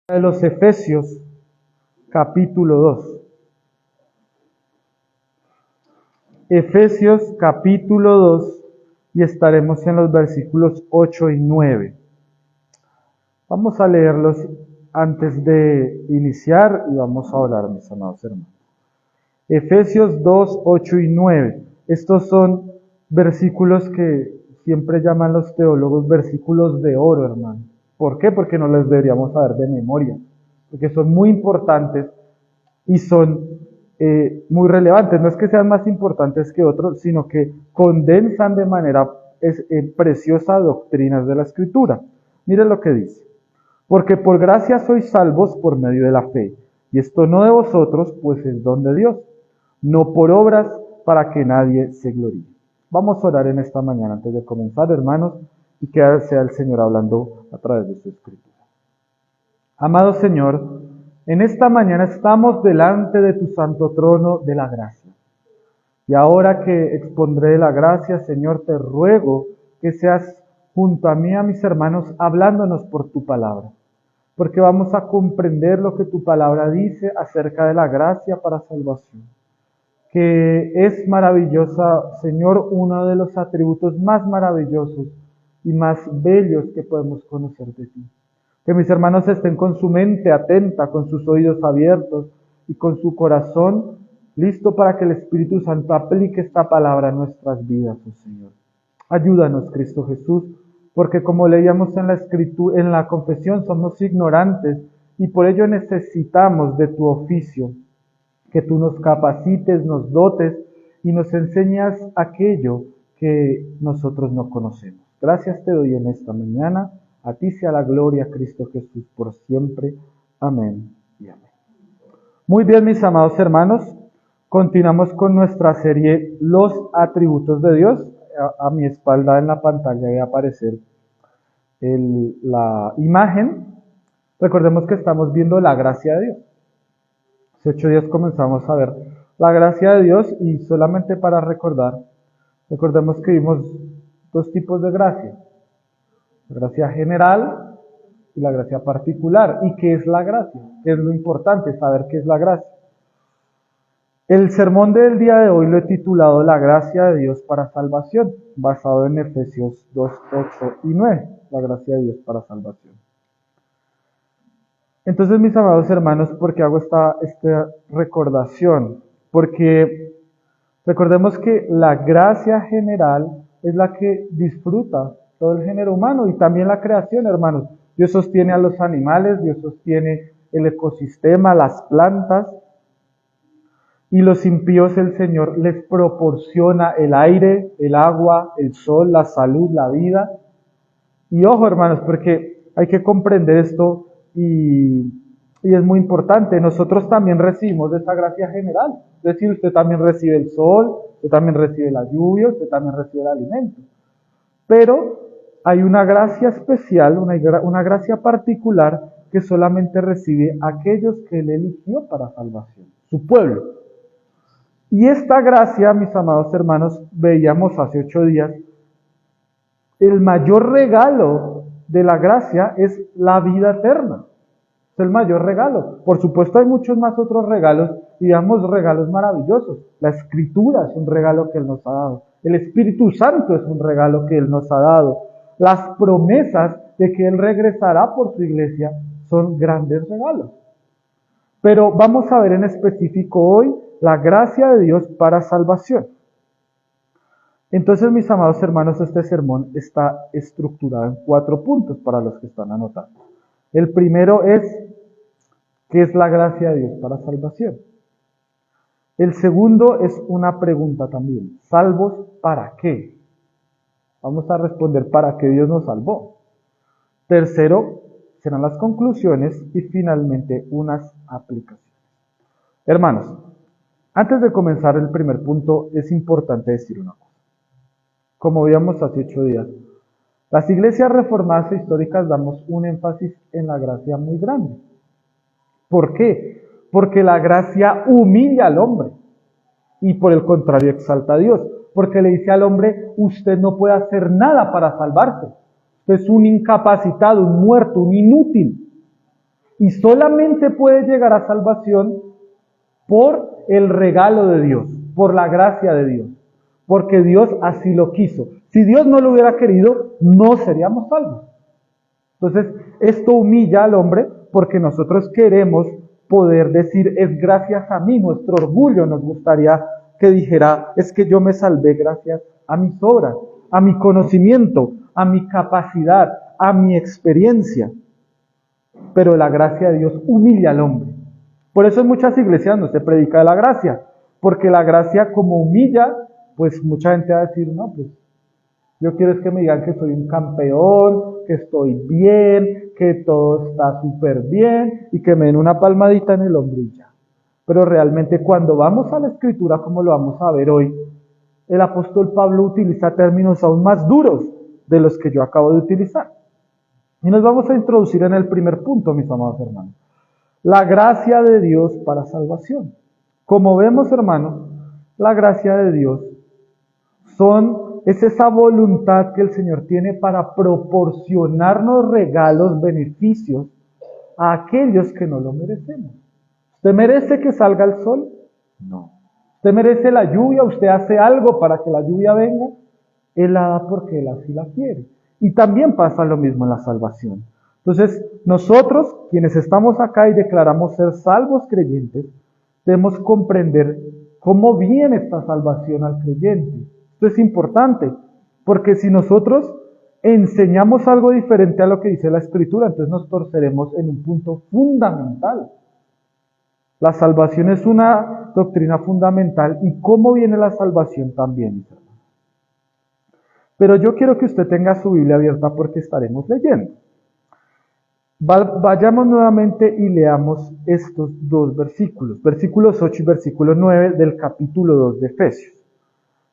De los Efesios, capítulo 2. Efesios, capítulo 2, y estaremos en los versículos 8 y 9. Vamos a leerlos antes de iniciar y vamos a orar, mis amados hermanos. Efesios 2, 8 y 9. Estos son versículos que siempre llaman los teólogos versículos de oro, hermano. ¿Por qué? Porque no los deberíamos saber de memoria, porque son muy importantes y son muy relevantes. No es que sean más importantes que otros, sino que condensan de manera preciosa doctrinas de la Escritura. Miren lo que dice. Porque por gracia sois salvos por medio de la fe, y esto no de vosotros, pues es don de Dios, no por obras para que nadie se gloríe. Vamos a orar en esta mañana antes de comenzar, hermanos, y que sea el Señor hablando a través de su Escritura. Amado Señor, en esta mañana estamos delante de tu santo trono de la gracia. Y ahora que expondré la gracia, Señor, te ruego que seas junto a mí, a mis hermanos, hablándonos por tu palabra. Porque vamos a comprender lo que tu palabra dice acerca de la gracia para salvación. Que es maravillosa, Señor, uno de los atributos más maravillosos y más bellos que podemos conocer de ti. Que mis hermanos estén con su mente atenta, con sus oídos abiertos y con su corazón listo para que el Espíritu Santo aplique esta palabra a nuestras vidas, oh Señor. Ayúdanos, Cristo Jesús, porque como leíamos en la Escritura, en la confesión, somos ignorantes y por ello necesitamos de tu oficio, que tú nos capacites, nos dotes y nos enseñas aquello que nosotros no conocemos. Gracias te doy en esta mañana. A ti sea la gloria, Cristo Jesús, por siempre. Amén y amén. Muy bien, mis amados hermanos, continuamos con nuestra serie Los atributos de Dios. A mi espalda en la pantalla debe aparecer la imagen. Recordemos que estamos viendo la gracia de Dios. Hace 8 días comenzamos a ver la gracia de Dios y solamente para recordemos que vimos 2 tipos de gracia. La gracia general y la gracia particular. ¿Y qué es la gracia? Es lo importante, saber qué es la gracia. El sermón del día de hoy lo he titulado La gracia de Dios para salvación, basado en Efesios 2, 8 y 9. La gracia de Dios para salvación. Entonces, mis amados hermanos, ¿por qué hago esta recordación? Porque recordemos que la gracia general es la que disfruta todo el género humano y también la creación, hermanos. Dios sostiene a los animales, Dios sostiene el ecosistema, las plantas, y los impíos el Señor les proporciona el aire, el agua, el sol, la salud, la vida. Y ojo, hermanos, porque hay que comprender esto y es muy importante. Nosotros también recibimos de esa gracia general. Es decir, usted también recibe el sol, usted también recibe la lluvia, usted también recibe el alimento. Pero hay una gracia especial, una gracia particular que solamente recibe aquellos que Él eligió para salvación, su pueblo. Y esta gracia, mis amados hermanos, veíamos hace 8 días, el mayor regalo de la gracia es la vida eterna. Es el mayor regalo. Por supuesto hay muchos más otros regalos, digamos regalos maravillosos. La Escritura es un regalo que Él nos ha dado. El Espíritu Santo es un regalo que Él nos ha dado. Las promesas de que Él regresará por su iglesia son grandes regalos. Pero vamos a ver en específico hoy la gracia de Dios para salvación. Entonces, mis amados hermanos, este sermón está estructurado en 4 puntos para los que están anotando. El primero es, ¿qué es la gracia de Dios para salvación? El segundo es una pregunta también, ¿salvos para qué? Vamos a responder para qué Dios nos salvó. Tercero, serán las conclusiones y finalmente unas aplicaciones. Hermanos, antes de comenzar el primer punto, es importante decir una cosa. Como veíamos hace 8 días, las iglesias reformadas e históricas damos un énfasis en la gracia muy grande. ¿Por qué? Porque la gracia humilla al hombre y por el contrario exalta a Dios. Porque le dice al hombre, usted no puede hacer nada para salvarse. Usted es un incapacitado, un muerto, un inútil. y solamente puede llegar a salvación por el regalo de Dios, por la gracia de Dios, porque Dios así lo quiso. Si Dios no lo hubiera querido, no seríamos salvos. Entonces, esto humilla al hombre porque nosotros queremos poder decir, es gracias a mí. Nuestro orgullo nos gustaría que dijera, es que yo me salvé gracias a mis obras, a mi conocimiento, a mi capacidad, a mi experiencia. Pero la gracia de Dios humilla al hombre. Por eso en muchas iglesias no se predica de la gracia, porque la gracia como humilla, pues mucha gente va a decir, no, pues yo quiero es que me digan que soy un campeón, que estoy bien, que todo está súper bien y que me den una palmadita en el hombro y ya. Pero realmente cuando vamos a la Escritura, como lo vamos a ver hoy, el apóstol Pablo utiliza términos aún más duros de los que yo acabo de utilizar. Y nos vamos a introducir en el primer punto, mis amados hermanos. La gracia de Dios para salvación. Como vemos, hermanos, la gracia de Dios es esa voluntad que el Señor tiene para proporcionarnos regalos, beneficios a aquellos que no lo merecemos. ¿Usted merece que salga el sol? No. ¿Usted merece la lluvia? ¿Usted hace algo para que la lluvia venga? Él la da porque Él así la quiere. Y también pasa lo mismo en la salvación. Entonces, nosotros, quienes estamos acá y declaramos ser salvos creyentes, debemos comprender cómo viene esta salvación al creyente. Esto es importante, porque si nosotros enseñamos algo diferente a lo que dice la Escritura, entonces nos torceremos en un punto fundamental. La salvación es una doctrina fundamental, y cómo viene la salvación también, mis hermanos. Pero yo quiero que usted tenga su Biblia abierta porque estaremos leyendo. Vayamos nuevamente y leamos estos dos versículos, versículos 8 y versículo 9 del capítulo 2 de Efesios.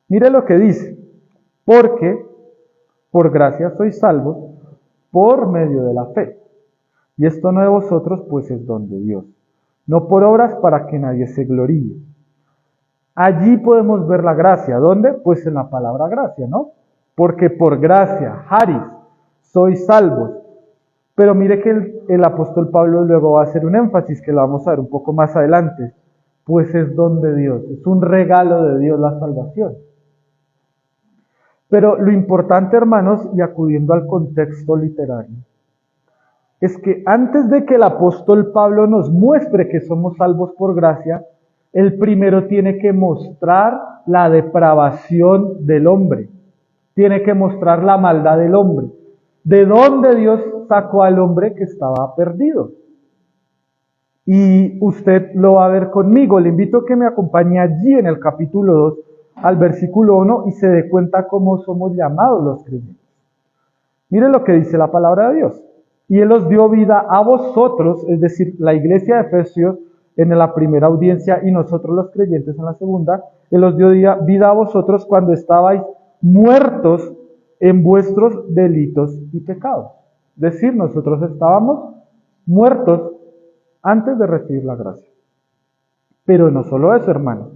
Mire lo que dice: porque por gracia sois salvos por medio de la fe. Y esto no de vosotros, pues es don de Dios, no por obras para que nadie se gloríe. Allí podemos ver la gracia. ¿Dónde? Pues en la palabra gracia, ¿no? Porque por gracia, haris, sois salvos. Pero mire que el apóstol Pablo luego va a hacer un énfasis que lo vamos a ver un poco más adelante. Pues es don de Dios, es un regalo de Dios la salvación. Pero lo importante, hermanos, y acudiendo al contexto literario, es que antes de que el apóstol Pablo nos muestre que somos salvos por gracia, él primero tiene que mostrar la depravación del hombre. Tiene que mostrar la maldad del hombre. ¿De dónde Dios sacó al hombre que estaba perdido? Y usted lo va a ver conmigo. Le invito a que me acompañe allí en el capítulo 2, al versículo 1, y se dé cuenta cómo somos llamados los creyentes. Mire lo que dice la palabra de Dios. Y Él os dio vida a vosotros, es decir, la iglesia de Efesios en la primera audiencia y nosotros los creyentes en la segunda. Él os dio vida a vosotros cuando estabais muertos en vuestros delitos y pecados. Es decir, nosotros estábamos muertos antes de recibir la gracia. Pero no solo eso, hermanos.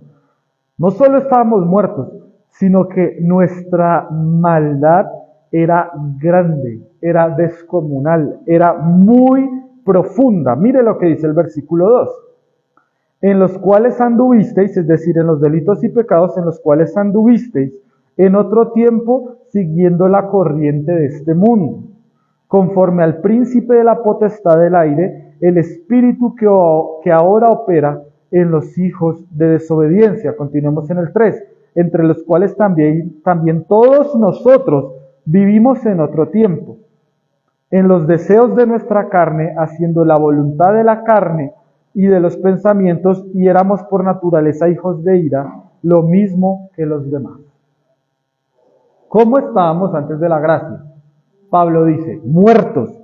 No solo estábamos muertos, sino que nuestra maldad era grande, era descomunal, era muy profunda. Mire lo que dice el versículo 2. En los cuales anduvisteis, es decir, en los delitos y pecados en los cuales anduvisteis, en otro tiempo, siguiendo la corriente de este mundo, conforme al príncipe de la potestad del aire, el espíritu que ahora opera en los hijos de desobediencia. Continuemos en el 3, entre los cuales también todos nosotros vivimos en otro tiempo, en los deseos de nuestra carne, haciendo la voluntad de la carne y de los pensamientos, y éramos por naturaleza hijos de ira, lo mismo que los demás. ¿Cómo estábamos antes de la gracia? Pablo dice, muertos,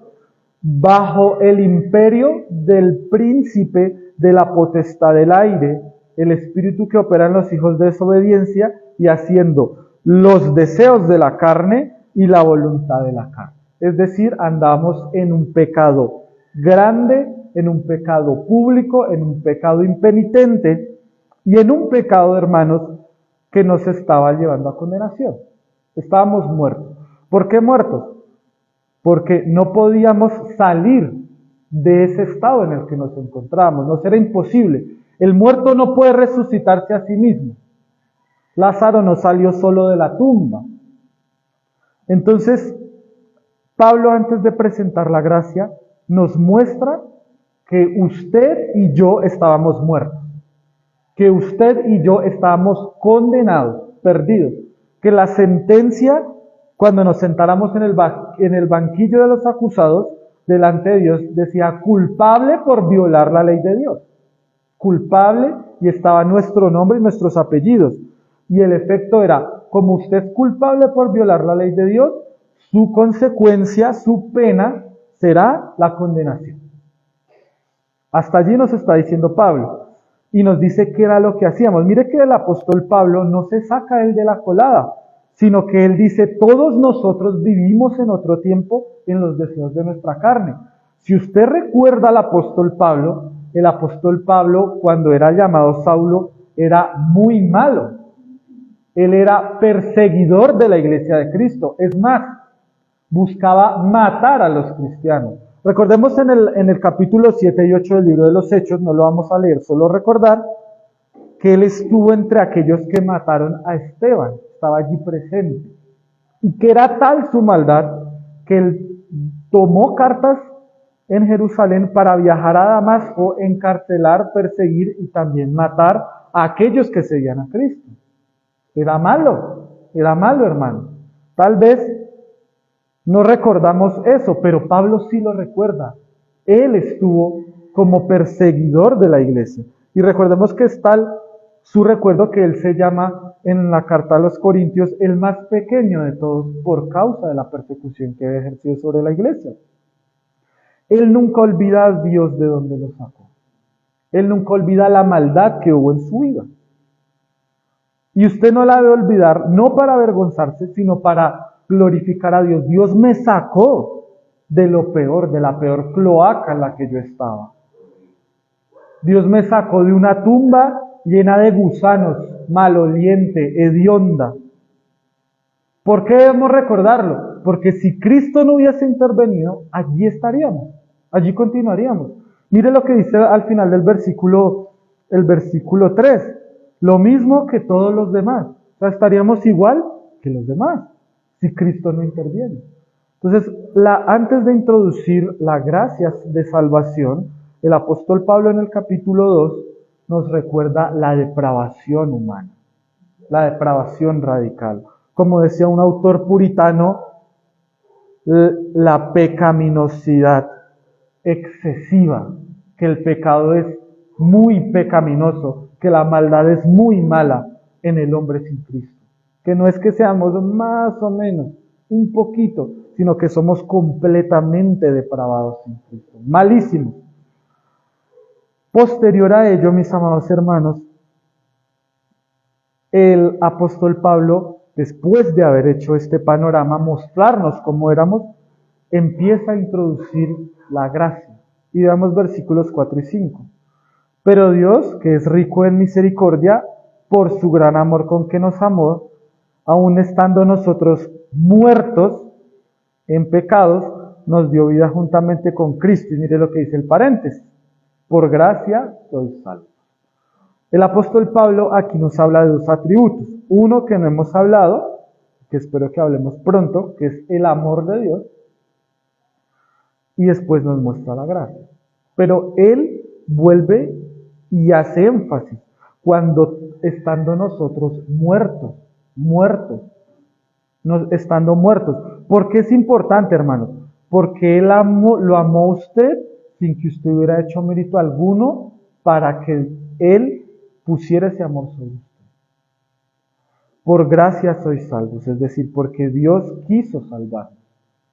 bajo el imperio del príncipe de la potestad del aire, el espíritu que opera en los hijos de desobediencia, y haciendo los deseos de la carne y la voluntad de la carne. Es decir, andamos en un pecado grande, en un pecado público, en un pecado impenitente, y en un pecado, hermanos, que nos estaba llevando a condenación. Estábamos muertos. ¿Por qué muertos? Porque no podíamos salir de ese estado en el que nos encontramos. Nos era imposible. El muerto no puede resucitarse a sí mismo. Lázaro no salió solo de la tumba. Entonces, Pablo, antes de presentar la gracia, nos muestra que usted y yo estábamos muertos, que usted y yo estábamos condenados, perdidos, que la sentencia, cuando nos sentáramos en el banquillo de los acusados, delante de Dios, decía culpable por violar la ley de Dios. Culpable, y estaba nuestro nombre y nuestros apellidos. Y el efecto era, como usted es culpable por violar la ley de Dios, su consecuencia, su pena, será la condenación. Hasta allí nos está diciendo Pablo. Y nos dice qué era lo que hacíamos. Mire que el apóstol Pablo no se saca él de la colada, sino que él dice, todos nosotros vivimos en otro tiempo en los deseos de nuestra carne. Si usted recuerda al apóstol Pablo, el apóstol Pablo, cuando era llamado Saulo, era muy malo. Él era perseguidor de la iglesia de Cristo. Es más, buscaba matar a los cristianos. Recordemos en el capítulo 7 y 8 del libro de los Hechos, no lo vamos a leer, solo recordar que él estuvo entre aquellos que mataron a Esteban, estaba allí presente. Y que era tal su maldad que él tomó cartas en Jerusalén para viajar a Damasco, encarcelar, perseguir y también matar a aquellos que seguían a Cristo. Era malo, hermano. Tal vez no recordamos eso, pero Pablo sí lo recuerda. Él estuvo como perseguidor de la iglesia. Y recordemos que es tal su recuerdo que él se llama en la carta a los Corintios el más pequeño de todos por causa de la persecución que había ejercido sobre la iglesia. Él nunca olvida a Dios de donde lo sacó. Él nunca olvida la maldad que hubo en su vida. Y usted no la debe olvidar, no para avergonzarse, sino para glorificar a Dios. Dios me sacó de lo peor, de la peor cloaca en la que yo estaba. Dios me sacó de una tumba llena de gusanos, maloliente, hedionda. ¿Por qué debemos recordarlo? Porque si Cristo no hubiese intervenido, allí estaríamos, allí continuaríamos. Mire lo que dice al final del versículo, el versículo 3. Lo mismo que todos los demás. O sea, estaríamos igual que los demás, si Cristo no interviene. Entonces, antes de introducir la gracia de salvación, el apóstol Pablo en el capítulo 2 nos recuerda la depravación humana, la depravación radical. Como decía un autor puritano, la pecaminosidad excesiva, que el pecado es muy pecaminoso, que la maldad es muy mala en el hombre sin Cristo. Que no es que seamos más o menos, un poquito, sino que somos completamente depravados sin Cristo. Malísimos. Posterior a ello, mis amados hermanos, el apóstol Pablo, después de haber hecho este panorama, mostrarnos cómo éramos, empieza a introducir la gracia. Y veamos versículos 4 y 5. Pero Dios, que es rico en misericordia, por su gran amor con que nos amó, aun estando nosotros muertos en pecados, nos dio vida juntamente con Cristo. Y mire lo que dice el paréntesis. Por gracia sois salvos. El apóstol Pablo aquí nos habla de dos atributos. Uno que no hemos hablado, que espero que hablemos pronto, que es el amor de Dios. Y después nos muestra la gracia. Pero él vuelve y hace énfasis cuando estando nosotros estando muertos. ¿Por qué es importante, hermanos? Porque él lo amó a usted sin que usted hubiera hecho mérito alguno para que él pusiera ese amor sobre usted. Por gracia sois salvos, es decir, porque Dios quiso salvarnos,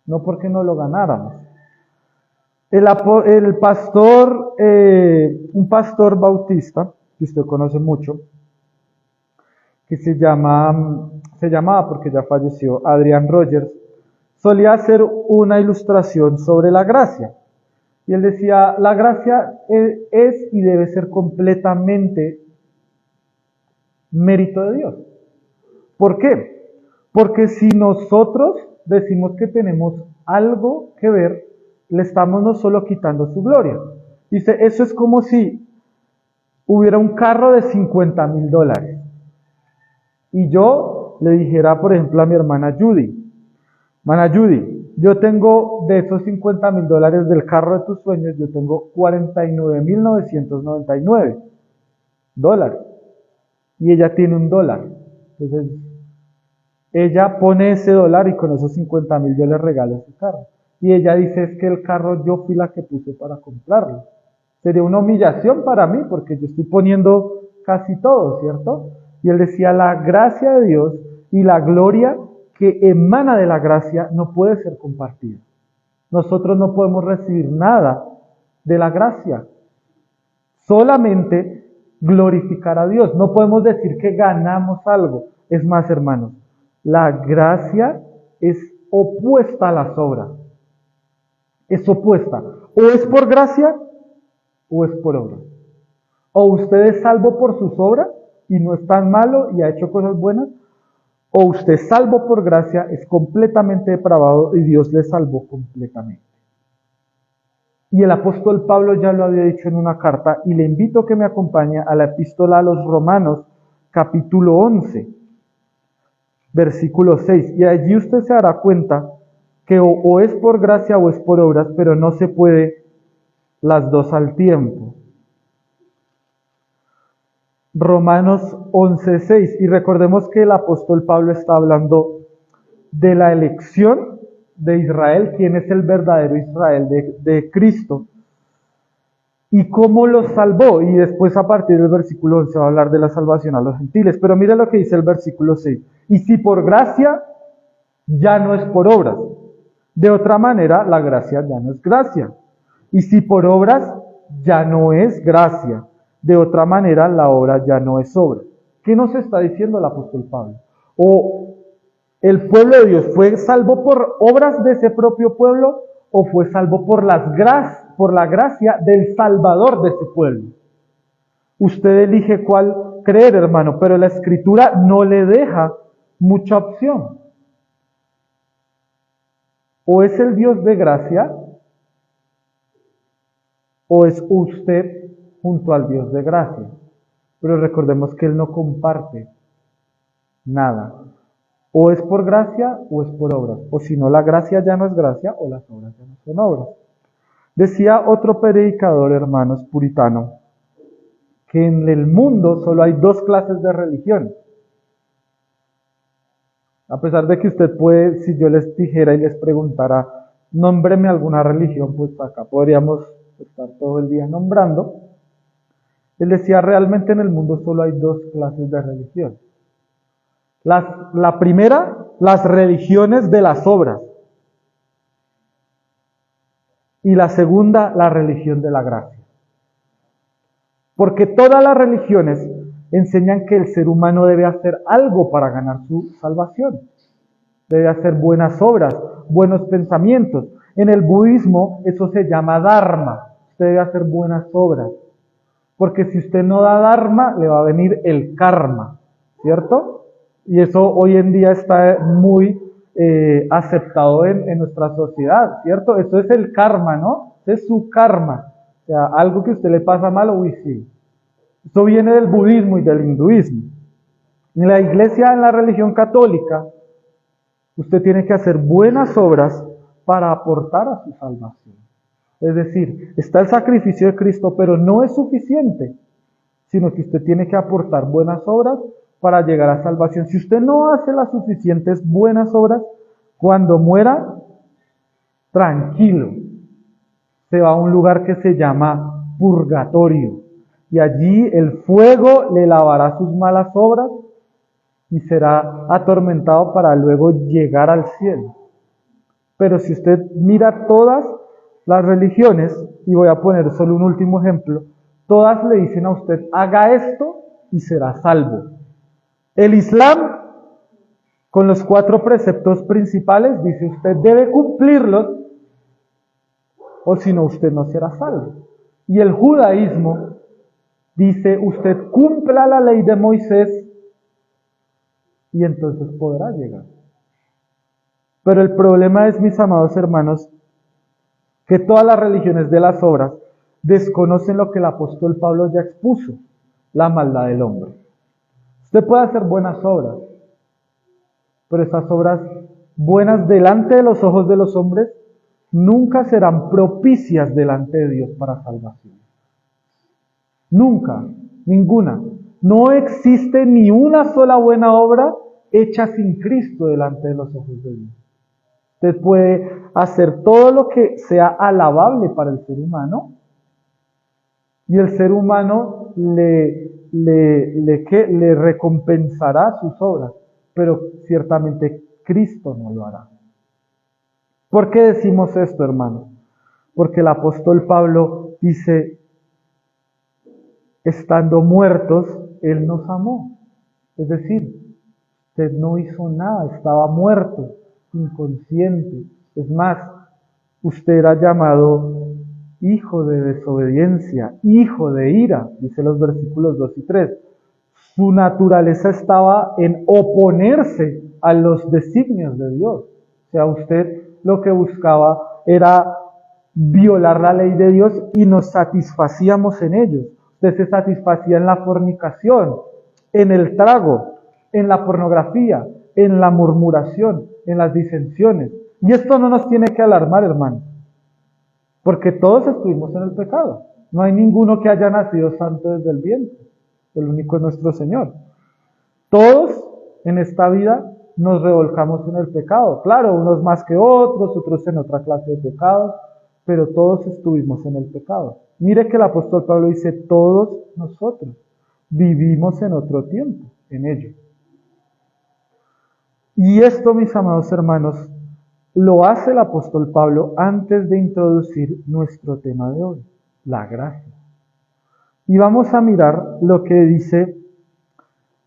no porque no lo ganáramos. El pastor, un pastor bautista, que usted conoce mucho, que se llamaba porque ya falleció, Adrian Rogers, solía hacer una ilustración sobre la gracia. Y él decía, la gracia es y debe ser completamente mérito de Dios. ¿Por qué? Porque si nosotros decimos que tenemos algo que ver, le estamos no solo quitando su gloria. Dice, eso es como si hubiera un carro de $50,000 y yo le dijera, por ejemplo, a mi hermana Judy, yo tengo de esos $50,000 del carro de tus sueños, yo tengo $49,999 y ella tiene $1. Entonces, ella pone ese dólar y con esos 50,000 yo le regalo ese carro. Y ella dice, es que el carro yo fui la que puse para comprarlo. Sería una humillación para mí porque yo estoy poniendo casi todo, ¿cierto? Y él decía, la gracia de Dios y la gloria que emana de la gracia no puede ser compartida. Nosotros no podemos recibir nada de la gracia. Solamente glorificar a Dios. No podemos decir que ganamos algo. Es más, hermanos, la gracia es opuesta a las obras. Es opuesta. O es por gracia o es por obra. O usted es salvo por sus obras y no es tan malo y ha hecho cosas buenas, o usted es salvo por gracia, es completamente depravado y Dios le salvó completamente. Y el apóstol Pablo ya lo había dicho en una carta y le invito a que me acompañe a la epístola a los Romanos, capítulo 11, versículo 6. Y allí usted se dará cuenta que o es por gracia o es por obras, pero no se puede las dos al tiempo. Romanos 11:6. Y recordemos que el apóstol Pablo está hablando de la elección de Israel, quién es el verdadero Israel de Cristo, y cómo los salvó. Y después a partir del versículo 11 va a hablar de la salvación a los gentiles. Pero mira lo que dice el versículo 6. Y si por gracia, ya no es por obras. De otra manera, la gracia ya no es gracia. Y si por obras, ya no es gracia. De otra manera, la obra ya no es obra. ¿Qué nos está diciendo el apóstol Pablo? O el pueblo de Dios fue salvo por obras de ese propio pueblo, o fue salvo por la gracia del Salvador de ese pueblo. Usted elige cuál creer, hermano, pero la Escritura no le deja mucha opción. O es el Dios de gracia, o es usted junto al Dios de gracia. Pero recordemos que Él no comparte nada. O es por gracia o es por obras. O si no, la gracia ya no es gracia o las obras ya no son obras. Decía otro predicador, hermanos, puritano, que en el mundo solo hay dos clases de religión. A pesar de que usted puede, si yo les dijera y les preguntara, nómbreme alguna religión, pues acá podríamos estar todo el día nombrando. Él decía, realmente en el mundo solo hay dos clases de religión. La primera, las religiones de las obras. Y la segunda, la religión de la gracia. Porque todas las religiones enseñan que el ser humano debe hacer algo para ganar su salvación. Debe hacer buenas obras, buenos pensamientos. En el budismo eso se llama dharma. Usted debe hacer buenas obras. Porque si usted no da dharma, le va a venir el karma, ¿cierto? Y eso hoy en día está muy aceptado en nuestra sociedad, ¿cierto? Eso es el karma, ¿no? Es su karma. O sea, algo que a usted le pasa mal, uy, sí. Eso viene del budismo y del hinduismo. En la iglesia, en la religión católica, usted tiene que hacer buenas obras para aportar a su salvación. Es decir, está el sacrificio de Cristo, pero no es suficiente, sino que usted tiene que aportar buenas obras para llegar a salvación. Si usted no hace las suficientes buenas obras, cuando muera, tranquilo, se va a un lugar que se llama purgatorio. Y allí el fuego le lavará sus malas obras y será atormentado para luego llegar al cielo. Pero si usted mira todas las religiones, y voy a poner solo un último ejemplo, todas le dicen a usted, haga esto y será salvo. El Islam, con los 4 preceptos principales, dice usted debe cumplirlos, o si no, usted no será salvo. Y el judaísmo dice, usted cumpla la ley de Moisés y entonces podrá llegar. Pero el problema es, mis amados hermanos, que todas las religiones de las obras desconocen lo que el apóstol Pablo ya expuso, la maldad del hombre. Usted puede hacer buenas obras, pero esas obras buenas delante de los ojos de los hombres nunca serán propicias delante de Dios para salvación. Nunca, ninguna. No existe ni una sola buena obra hecha sin Cristo delante de los ojos de Dios. Usted puede hacer todo lo que sea alabable para el ser humano y el ser humano le recompensará sus obras, pero ciertamente Cristo no lo hará. ¿Por qué decimos esto, hermanos? Porque el apóstol Pablo dice, estando muertos, Él nos amó. Es decir, usted no hizo nada, estaba muerto, inconsciente. Es más, usted era llamado hijo de desobediencia, hijo de ira, dice los versículos 2 y 3. Su naturaleza estaba en oponerse a los designios de Dios. O sea, usted lo que buscaba era violar la ley de Dios y nos satisfacíamos en ellos. Usted se satisfacía en la fornicación, en el trago, en la pornografía, en la murmuración, en las disensiones. Y esto no nos tiene que alarmar, hermano, porque todos estuvimos en el pecado. No hay ninguno que haya nacido santo desde el vientre. El único es nuestro Señor. Todos en esta vida nos revolcamos en el pecado. Claro, unos más que otros, otros en otra clase de pecados, pero todos estuvimos en el pecado. Mire que el apóstol Pablo dice, todos nosotros vivimos en otro tiempo, en ello. Y esto, mis amados hermanos, lo hace el apóstol Pablo antes de introducir nuestro tema de hoy, la gracia. Y vamos a mirar lo que dice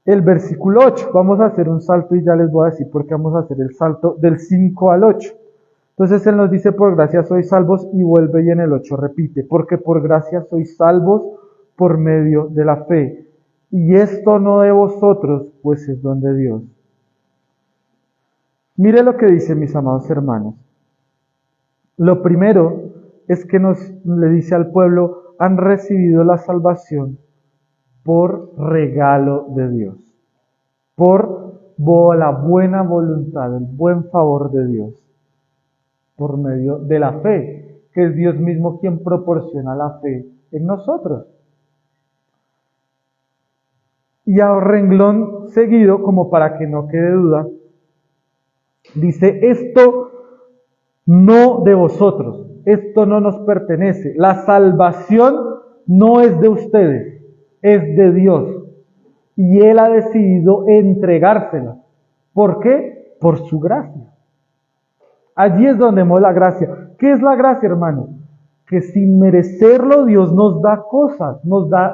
el versículo 8. Vamos a hacer un salto y ya les voy a decir por qué vamos a hacer el salto del 5 al 8. Entonces Él nos dice, por gracia sois salvos, y vuelve y en el 8 repite, porque por gracia sois salvos por medio de la fe. Y esto no de vosotros, pues es don de Dios. Mire lo que dice, mis amados hermanos. Lo primero es que le dice al pueblo, han recibido la salvación por regalo de Dios, por la buena voluntad, el buen favor de Dios, por medio de la fe, que es Dios mismo quien proporciona la fe en nosotros. Y a renglón seguido, como para que no quede duda, dice, esto no de vosotros, esto no nos pertenece, la salvación no es de ustedes, es de Dios. Y Él ha decidido entregársela. ¿Por qué? Por su gracia. Allí es donde vemos la gracia. ¿Qué es la gracia, hermano? Que sin merecerlo Dios nos da cosas,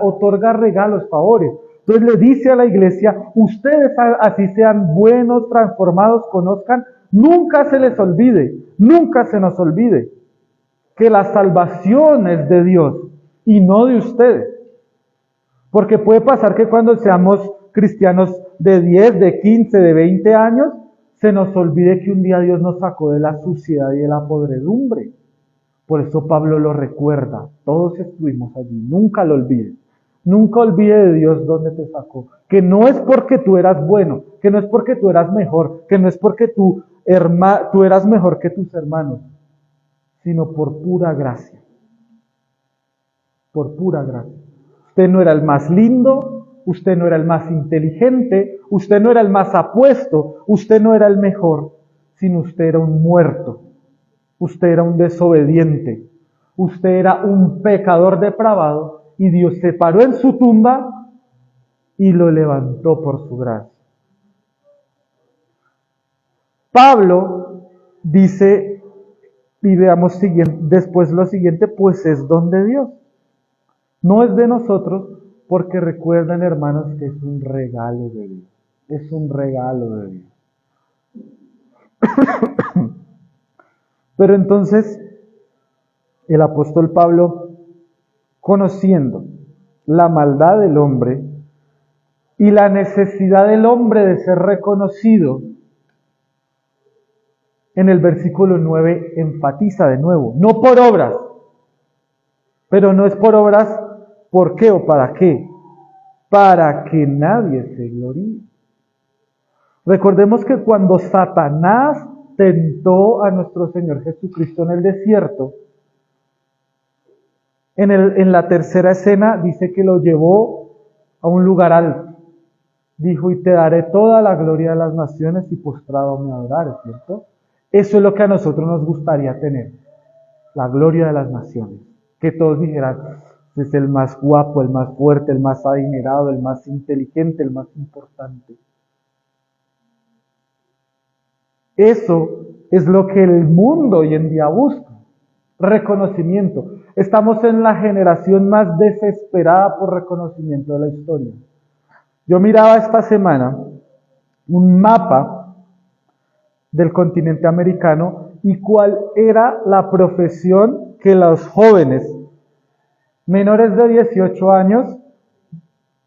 otorga regalos, favores. Entonces le dice a la iglesia, ustedes así sean buenos, transformados, conozcan, nunca se les olvide, nunca se nos olvide que la salvación es de Dios y no de ustedes. Porque puede pasar que cuando seamos cristianos de 10, de 15, de 20 años, se nos olvide que un día Dios nos sacó de la suciedad y de la podredumbre. Por eso Pablo lo recuerda, todos estuvimos allí, nunca lo olvides. Nunca olvide de Dios dónde te sacó. Que no es porque tú eras bueno, que no es porque tú eras mejor, que no es porque tú eras mejor que tus hermanos, sino por pura gracia. Por pura gracia. Usted no era el más lindo, usted no era el más inteligente, usted no era el más apuesto, usted no era el mejor, sino usted era un muerto, usted era un desobediente, usted era un pecador depravado y Dios se paró en su tumba y lo levantó por su gracia. Pablo dice, y veamos después lo siguiente, pues es don de Dios. No es de nosotros, porque recuerden, hermanos, que es un regalo de Dios. Es un regalo de Dios. Pero entonces, el apóstol Pablo, conociendo la maldad del hombre y la necesidad del hombre de ser reconocido, En el versículo 9 enfatiza de nuevo, no por obras, pero no es por obras, ¿por qué o para qué? Para que nadie se gloríe. Recordemos que cuando Satanás tentó a nuestro Señor Jesucristo en el desierto, en la tercera escena dice que lo llevó a un lugar alto. Dijo, y te daré toda la gloria de las naciones y postrado me adoraré, ¿cierto? Eso es lo que a nosotros nos gustaría tener, la gloria de las naciones. Que todos dijeran, es el más guapo, el más fuerte, el más adinerado, el más inteligente, el más importante. Eso es lo que el mundo hoy en día busca, reconocimiento. Estamos en la generación más desesperada por reconocimiento de la historia. Yo miraba esta semana un mapa del continente americano y cuál era la profesión que los jóvenes menores de 18 años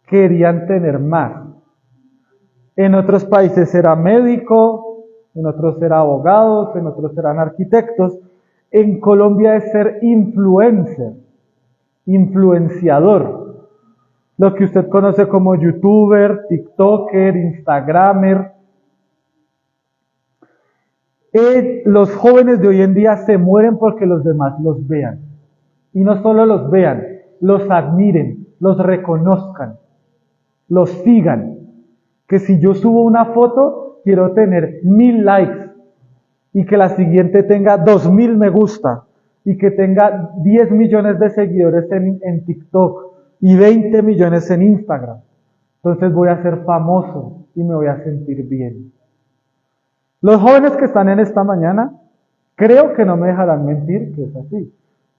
querían tener más. En otros países era médico, en otros era abogados, en otros eran arquitectos. En Colombia es ser influencer, influenciador. Lo que usted conoce como youtuber, tiktoker, instagramer. Los jóvenes de hoy en día se mueren porque los demás los vean. Y no solo los vean, los admiren, los reconozcan, los sigan. Que si yo subo una foto, quiero tener 1000 likes y que la siguiente tenga 2000 me gusta y que tenga 10 millones de seguidores en TikTok y 20 millones en Instagram. Entonces voy a ser famoso y me voy a sentir bien. Los jóvenes que están en esta mañana, creo que no me dejarán mentir que es así.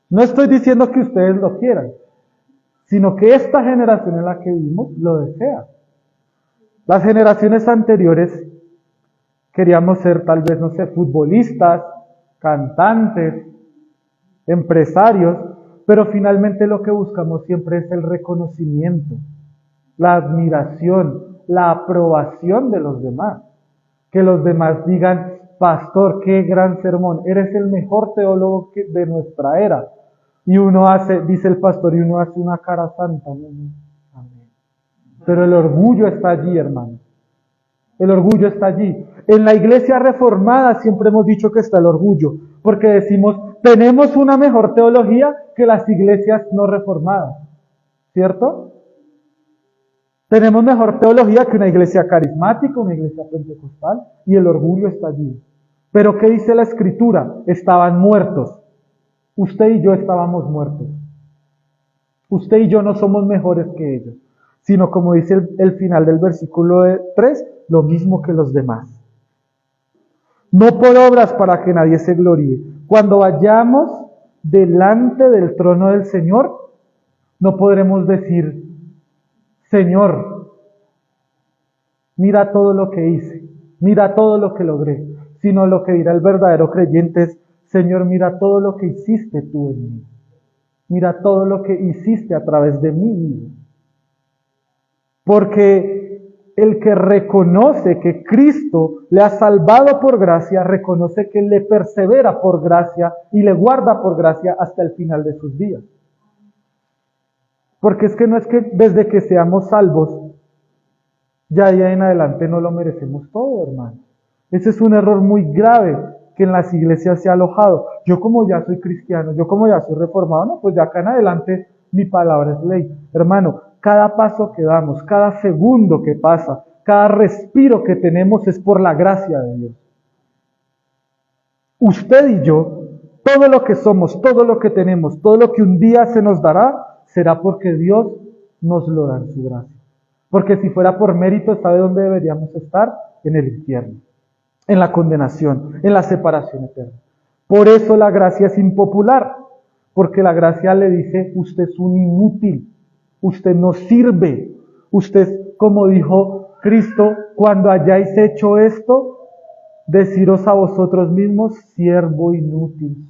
No estoy diciendo que ustedes lo quieran, sino que esta generación en la que vivimos lo desea. Las generaciones anteriores queríamos ser tal vez, no sé, futbolistas, cantantes, empresarios, pero finalmente lo que buscamos siempre es el reconocimiento, la admiración, la aprobación de los demás. Que los demás digan, pastor, qué gran sermón, eres el mejor teólogo de nuestra era. Y uno hace, dice el pastor, y uno hace una cara santa. Amén. Pero el orgullo está allí, hermano. El orgullo está allí. En la iglesia reformada siempre hemos dicho que está el orgullo, porque decimos, tenemos una mejor teología que las iglesias no reformadas. ¿Cierto? Tenemos mejor teología que una iglesia carismática, una iglesia pentecostal, y el orgullo está allí. Pero ¿qué dice la Escritura? Estaban muertos. Usted y yo estábamos muertos. Usted y yo no somos mejores que ellos, sino como dice el final del versículo 3, lo mismo que los demás. No por obras para que nadie se gloríe. Cuando vayamos delante del trono del Señor, no podremos decir, Señor, mira todo lo que hice, mira todo lo que logré, sino lo que dirá el verdadero creyente es, Señor, mira todo lo que hiciste tú en mí, mira todo lo que hiciste a través de mí. Porque el que reconoce que Cristo le ha salvado por gracia, reconoce que le persevera por gracia y le guarda por gracia hasta el final de sus días. Porque es que no es que desde que seamos salvos, ya de ahí en adelante no lo merecemos todo, hermano. Ese es un error muy grave que en las iglesias se ha alojado. Yo como ya soy cristiano, yo como ya soy reformado, no, pues de acá en adelante mi palabra es ley. Hermano, cada paso que damos, cada segundo que pasa, cada respiro que tenemos es por la gracia de Dios. Usted y yo, todo lo que somos, todo lo que tenemos, todo lo que un día se nos dará, será porque Dios nos lo da en su gracia. Porque si fuera por mérito, ¿sabe dónde deberíamos estar? En el infierno, en la condenación, en la separación eterna. Por eso la gracia es impopular, porque la gracia le dice, usted es un inútil, usted no sirve, usted, como dijo Cristo, cuando hayáis hecho esto, deciros a vosotros mismos, siervo inútil.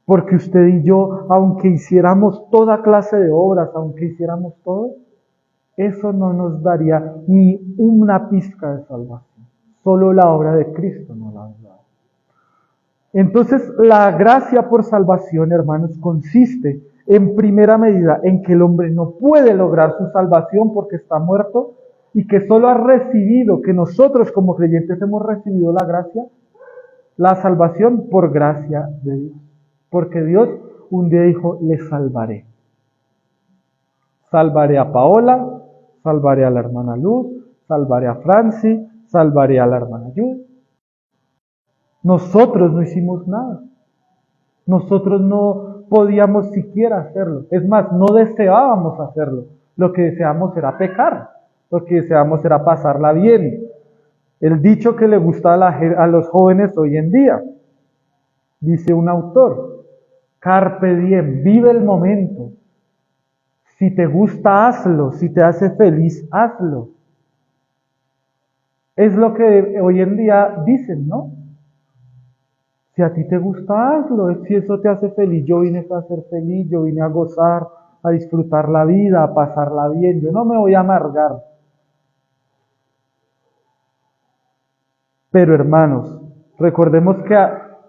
Porque usted y yo, aunque hiciéramos toda clase de obras, aunque hiciéramos todo, eso no nos daría ni una pizca de salvación. Solo la obra de Cristo nos la ha dado. Entonces, la gracia por salvación, hermanos, consiste en primera medida en que el hombre no puede lograr su salvación porque está muerto y que solo ha recibido, que nosotros como creyentes hemos recibido la gracia, la salvación por gracia de Dios. Porque Dios un día dijo, le salvaré. Salvaré a Paola, salvaré a la hermana Luz, salvaré a Franci, salvaré a la hermana Judy. Nosotros no hicimos nada. Nosotros no podíamos siquiera hacerlo. Es más, no deseábamos hacerlo. Lo que deseábamos era pecar. Lo que deseábamos era pasarla bien. El dicho que le gusta a los jóvenes hoy en día. Dice un autor, carpe diem, vive el momento. Si te gusta, hazlo. Si te hace feliz, hazlo. Es lo que hoy en día dicen, ¿no? Si a ti te gusta, hazlo. Si eso te hace feliz, yo vine a ser feliz, yo vine a gozar, a disfrutar la vida, a pasarla bien. Yo no me voy a amargar. Pero hermanos, recordemos que,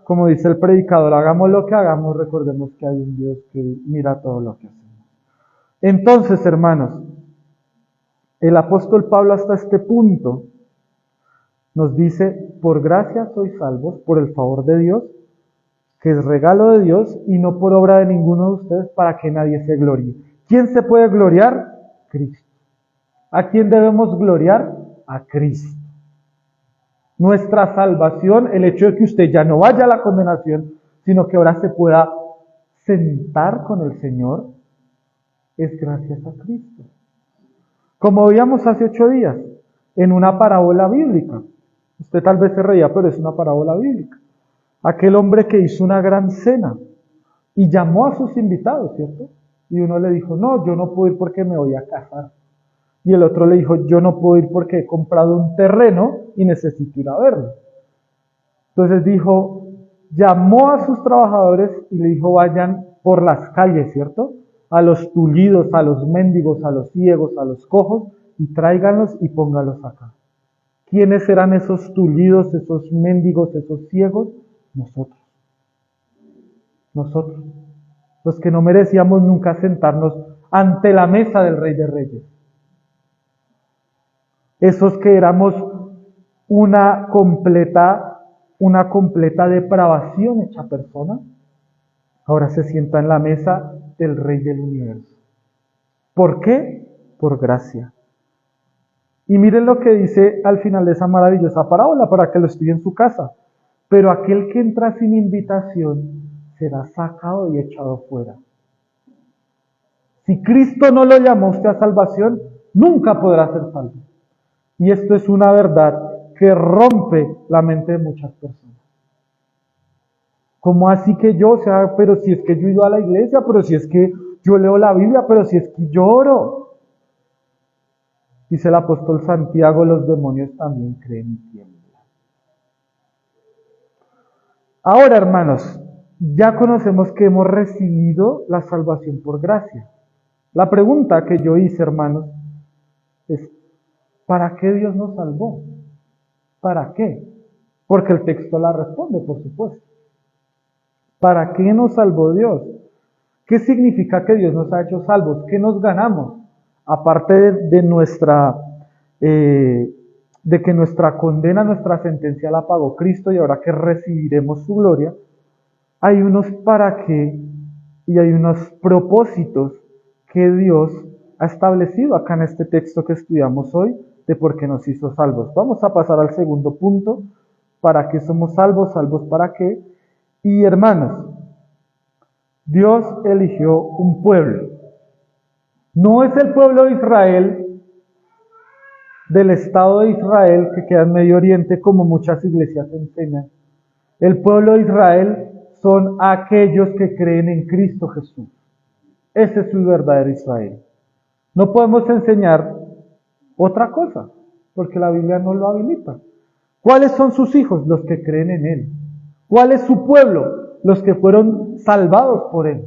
como dice el predicador, hagamos lo que hagamos, recordemos que hay un Dios que mira todo lo que hacemos. Entonces, hermanos, el apóstol Pablo hasta este punto nos dice, por gracia sois salvos, por el favor de Dios, que es regalo de Dios y no por obra de ninguno de ustedes para que nadie se gloríe. ¿Quién se puede gloriar? Cristo. ¿A quién debemos gloriar? A Cristo. Nuestra salvación, el hecho de que usted ya no vaya a la condenación, sino que ahora se pueda sentar con el Señor, es gracias a Cristo. Como veíamos hace 8 días, en una parábola bíblica. Usted tal vez se reía, pero es una parábola bíblica. Aquel hombre que hizo una gran cena y llamó a sus invitados, ¿cierto? Y uno le dijo, no, yo no puedo ir porque me voy a casar. Y el otro le dijo, yo no puedo ir porque he comprado un terreno y necesito ir a verlo. Entonces dijo, llamó a sus trabajadores y le dijo, vayan por las calles, ¿cierto? A los tullidos, a los mendigos, a los ciegos, a los cojos, y tráiganlos y póngalos acá. ¿Quiénes eran esos tullidos, esos mendigos, esos ciegos? Nosotros. Nosotros. Los que no merecíamos nunca sentarnos ante la mesa del Rey de Reyes. Esos que éramos una completa depravación hecha persona, ahora se sienta en la mesa del Rey del Universo. ¿Por qué? Por gracia. Y miren lo que dice al final de esa maravillosa parábola para que lo estudie en su casa. Pero aquel que entra sin invitación será sacado y echado fuera. Si Cristo no lo llamó a usted a salvación, nunca podrá ser salvo. Y esto es una verdad que rompe la mente de muchas personas. ¿Cómo así que yo? O sea, pero si es que yo he ido a la iglesia, pero si es que yo leo la Biblia, pero si es que yo oro. Dice el apóstol Santiago, los demonios también creen y tiemblan. Ahora, hermanos, ya conocemos que hemos recibido la salvación por gracia. La pregunta que yo hice, hermanos, es, ¿para qué Dios nos salvó? ¿Para qué? Porque el texto la responde, por supuesto. ¿Para qué nos salvó Dios? ¿Qué significa que Dios nos ha hecho salvos? ¿Qué nos ganamos? Aparte de que nuestra condena, nuestra sentencia la pagó Cristo y ahora que recibiremos su gloria, hay unos para qué y hay unos propósitos que Dios ha establecido acá en este texto que estudiamos hoy de por qué nos hizo salvos. Vamos a pasar al segundo punto, ¿para qué somos salvos? ¿Salvos para qué? Y hermanos, Dios eligió un pueblo. No es el pueblo de Israel, del Estado de Israel que queda en Medio Oriente como muchas iglesias enseñan. El pueblo de Israel son aquellos que creen en Cristo Jesús. Ese es su verdadero Israel. No podemos enseñar otra cosa, porque la Biblia no lo habilita. ¿Cuáles son sus hijos? Los que creen en Él. ¿Cuál es su pueblo? Los que fueron salvados por Él.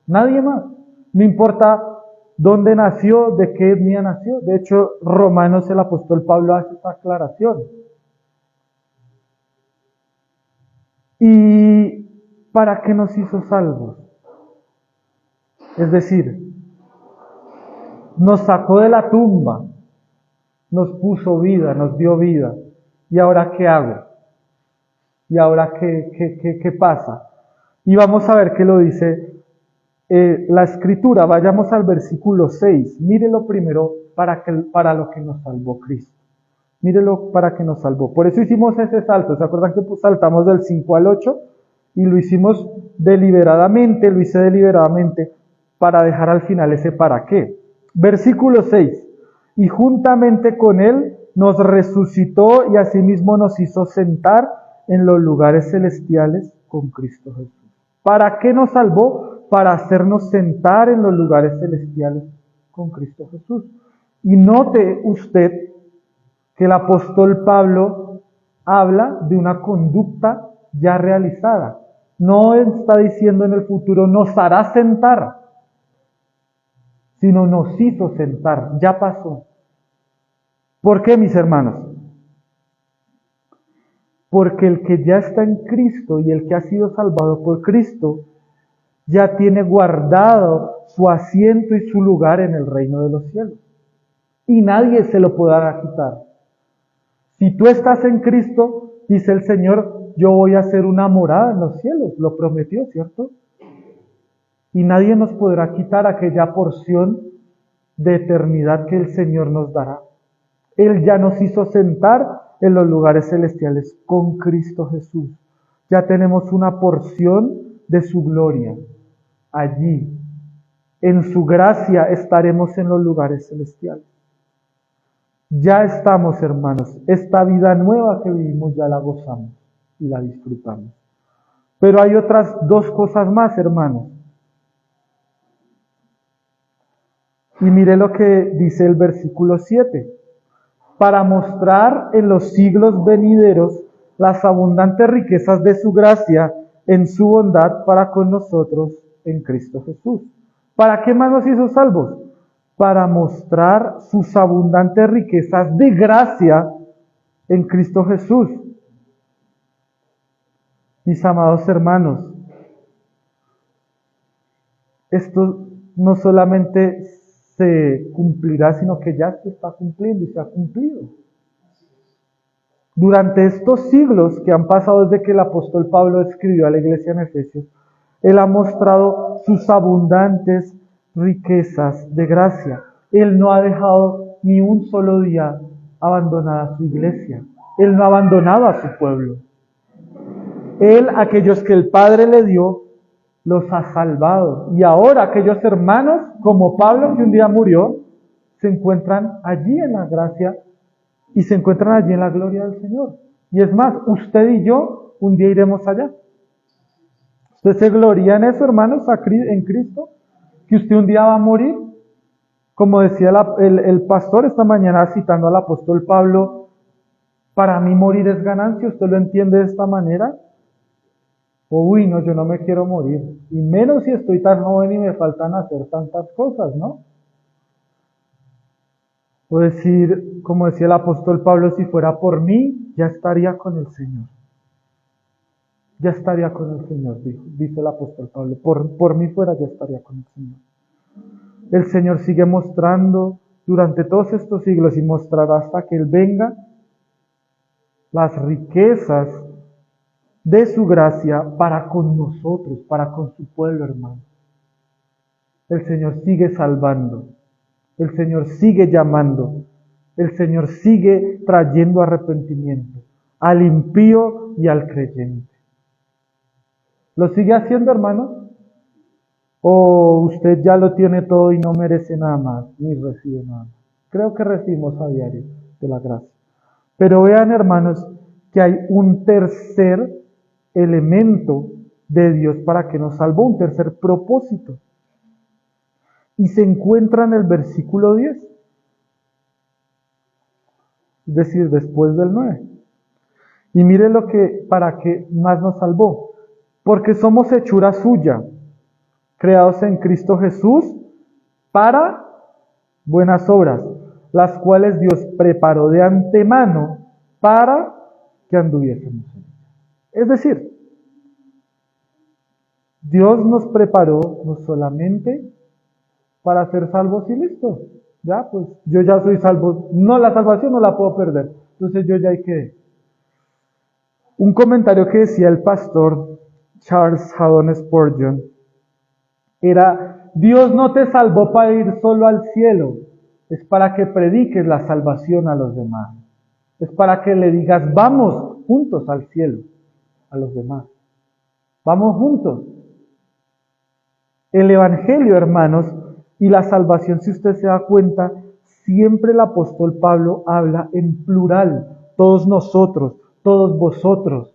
Nadie más. No importa dónde nació, de qué etnia nació. De hecho, Romanos, el apóstol Pablo hace esa aclaración. ¿Y para qué nos hizo salvos? Es decir, nos sacó de la tumba, nos puso vida, nos dio vida. ¿Y ahora qué hago? ¿Y ahora qué pasa? Y vamos a ver qué lo dice la Escritura. Vayamos al versículo 6. Mírelo primero para lo que nos salvó Cristo. Mírelo para que nos salvó. Por eso hicimos ese salto. ¿Se acuerdan que saltamos del 5 al 8? Y lo hicimos deliberadamente, lo hice deliberadamente para dejar al final ese para qué. Versículo 6. Y juntamente con Él nos resucitó y asimismo nos hizo sentar en los lugares celestiales con Cristo Jesús. ¿Para qué nos salvó? Para hacernos sentar en los lugares celestiales con Cristo Jesús. Y note usted que el apóstol Pablo habla de una conducta ya realizada. No está diciendo en el futuro nos hará sentar, sino nos hizo sentar, ya pasó. ¿Por qué, mis hermanos? Porque el que ya está en Cristo y el que ha sido salvado por Cristo, ya tiene guardado su asiento y su lugar en el reino de los cielos. Y nadie se lo podrá quitar. Si tú estás en Cristo, dice el Señor, yo voy a hacer una morada en los cielos. Lo prometió, ¿cierto? Y nadie nos podrá quitar aquella porción de eternidad que el Señor nos dará. Él ya nos hizo sentar en los lugares celestiales con Cristo Jesús. Ya tenemos una porción de su gloria. Allí, en su gracia, estaremos en los lugares celestiales. Ya estamos, hermanos. Esta vida nueva que vivimos ya la gozamos y la disfrutamos. Pero hay otras dos cosas más, hermanos. Y mire lo que dice el versículo 7. Para mostrar en los siglos venideros las abundantes riquezas de su gracia en su bondad para con nosotros en Cristo Jesús. ¿Para qué más nos hizo salvos? Para mostrar sus abundantes riquezas de gracia en Cristo Jesús. Mis amados hermanos, esto no solamente se cumplirá, sino que ya se está cumpliendo y se ha cumplido. Durante estos siglos que han pasado desde que el apóstol Pablo escribió a la iglesia en Efesios, Él ha mostrado sus abundantes riquezas de gracia. Él no ha dejado ni un solo día abandonada su iglesia. Él no ha abandonado a su pueblo. Él, aquellos que el Padre le dio, los ha salvado. Y ahora aquellos hermanos, como Pablo, que un día murió, se encuentran allí en la gracia y se encuentran allí en la gloria del Señor. Y es más, usted y yo un día iremos allá. ¿Usted se gloria en eso, hermanos, en Cristo? ¿Que usted un día va a morir? Como decía el pastor esta mañana citando al apóstol Pablo, para mí morir es ganancia. ¿Usted lo entiende de esta manera? Uy, no, yo no me quiero morir. Y menos si estoy tan joven y me faltan hacer tantas cosas, ¿no? O decir, como decía el apóstol Pablo, si fuera por mí, ya estaría con el Señor. Ya estaría con el Señor, dice el apóstol Pablo. Por mí fuera, ya estaría con el Señor. El Señor sigue mostrando durante todos estos siglos y mostrará hasta que Él venga las riquezas de su gracia para con nosotros, para con su pueblo, hermano. El Señor sigue salvando. El Señor sigue llamando. El Señor sigue trayendo arrepentimiento al impío y al creyente. ¿Lo sigue haciendo, hermano? ¿O usted ya lo tiene todo y no merece nada más, ni recibe nada más? Creo que recibimos a diario de la gracia. Pero vean, hermanos, que hay un tercer elemento de Dios para que nos salvó, un tercer propósito. Y se encuentra en el versículo 10. Es decir, después del 9. Y mire lo que, para qué más nos salvó. Porque somos hechura suya, creados en Cristo Jesús para buenas obras, las cuales Dios preparó de antemano para que anduviésemos en ellas. Es decir, Dios nos preparó no solamente para ser salvos y listo. Ya, pues yo ya soy salvo. No, la salvación no la puedo perder. Entonces yo ya hay que... Un comentario que decía el pastor Charles Haddon Spurgeon era: Dios no te salvó para ir solo al cielo, es para que prediques la salvación a los demás. Es para que le digas, vamos juntos al cielo, a los demás. Vamos juntos. El Evangelio, hermanos, y la salvación, si usted se da cuenta, siempre el apóstol Pablo habla en plural. Todos nosotros, todos vosotros.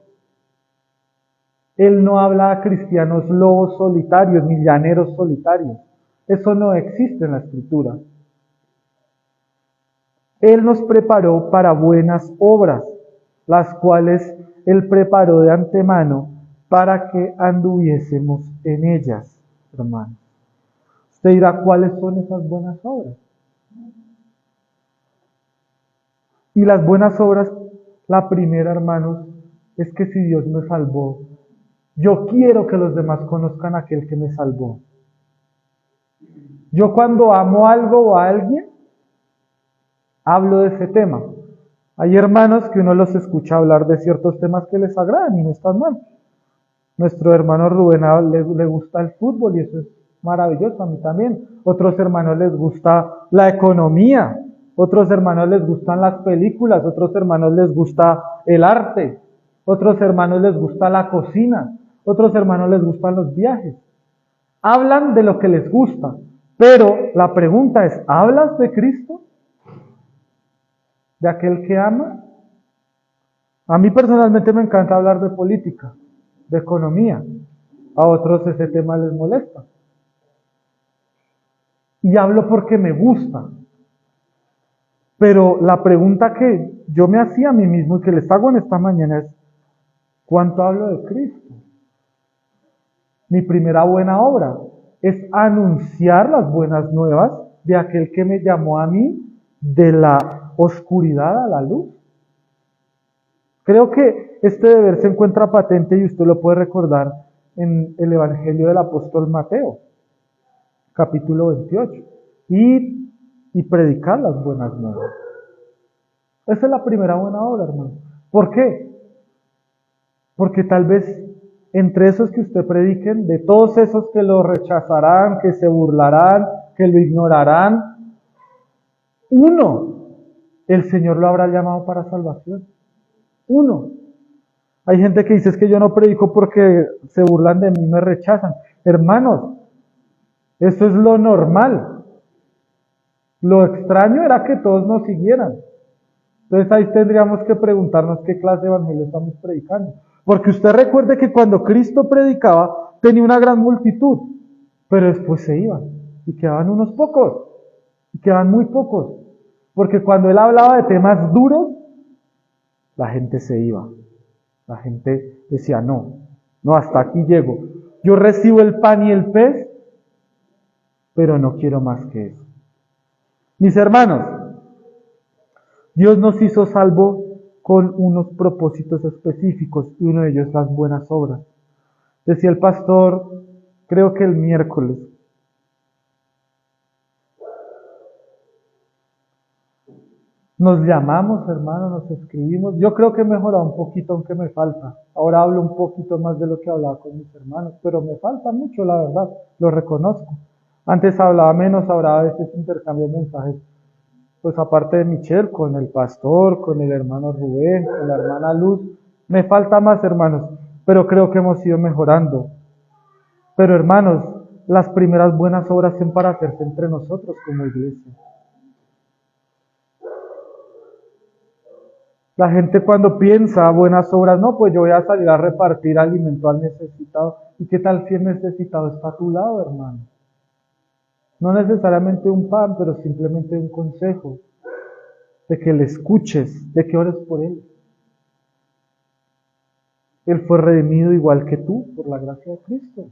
Él no habla a cristianos lobos solitarios, ni llaneros solitarios. Eso no existe en la Escritura. Él nos preparó para buenas obras, las cuales Él preparó de antemano para que anduviésemos en ellas, hermanos. Usted dirá, ¿cuáles son esas buenas obras? Y las buenas obras, la primera, hermanos, es que si Dios me salvó, yo quiero que los demás conozcan a aquel que me salvó. Yo cuando amo algo o a alguien, hablo de ese tema. Hay hermanos que uno los escucha hablar de ciertos temas que les agradan y no están mal. Nuestro hermano Rubén le gusta el fútbol y eso es maravilloso, a mí también. Otros hermanos les gusta la economía, otros hermanos les gustan las películas, otros hermanos les gusta el arte, otros hermanos les gusta la cocina, otros hermanos les gustan los viajes. Hablan de lo que les gusta, pero la pregunta es, ¿hablas de Cristo? ¿De aquel que ama? A mí personalmente me encanta hablar de política, de economía. A otros ese tema les molesta. Y hablo porque me gusta. Pero la pregunta que yo me hacía a mí mismo y que les hago en esta mañana es, ¿cuánto hablo de Cristo? Mi primera buena obra es anunciar las buenas nuevas de aquel que me llamó a mí de la oscuridad a la luz. Creo que este deber se encuentra patente y usted lo puede recordar en el Evangelio del apóstol Mateo, capítulo 28. Y predicar las buenas nuevas. Esa es la primera buena obra, hermano. ¿Por qué? Porque tal vez entre esos que usted prediquen, de todos esos que lo rechazarán, que se burlarán, que lo ignorarán, uno, el Señor lo habrá llamado para salvación. Uno. Hay gente que dice, es que yo no predico porque se burlan de mí, me rechazan. Hermanos, eso es lo normal. Lo extraño era que todos nos siguieran. Entonces ahí tendríamos que preguntarnos qué clase de evangelio estamos predicando. Porque usted recuerde que cuando Cristo predicaba, tenía una gran multitud, pero después se iban, y quedaban unos pocos, y quedaban muy pocos. Porque cuando Él hablaba de temas duros, la gente se iba. La gente decía, no, hasta aquí llego. Yo recibo el pan y el pez, pero no quiero más que eso. Mis hermanos, Dios nos hizo salvo con unos propósitos específicos y uno de ellos las buenas obras. Decía el pastor, creo que el miércoles, nos llamamos, hermano, nos escribimos. Yo creo que he mejorado un poquito, aunque me falta. Ahora hablo un poquito más de lo que hablaba con mis hermanos, pero me falta mucho, la verdad, lo reconozco. Antes hablaba menos, ahora a veces intercambio mensajes. Pues aparte de Michelle, con el pastor, con el hermano Rubén, con la hermana Luz. Me falta más, hermanos, pero creo que hemos ido mejorando. Pero hermanos, las primeras buenas obras son para hacerse entre nosotros como iglesia. La gente cuando piensa buenas obras, no, pues yo voy a salir a repartir alimento al necesitado. ¿Y qué tal si el necesitado está a tu lado, hermano? No necesariamente un pan, pero simplemente un consejo. De que le escuches, de que ores por él. Él fue redimido igual que tú, por la gracia de Cristo.